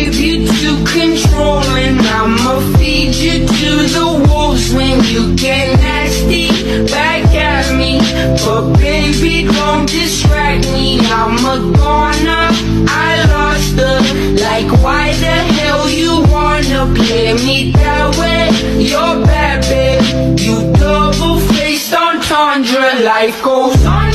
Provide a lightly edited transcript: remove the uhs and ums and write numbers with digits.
babe, you too controlling. I'ma feed you to the wolves when you get nasty back at me. But baby, don't distract me. I'm a goner, I lost her. Like why the hell you wanna play me that way? You're bad, babe. You double-faced entendre. Life goes on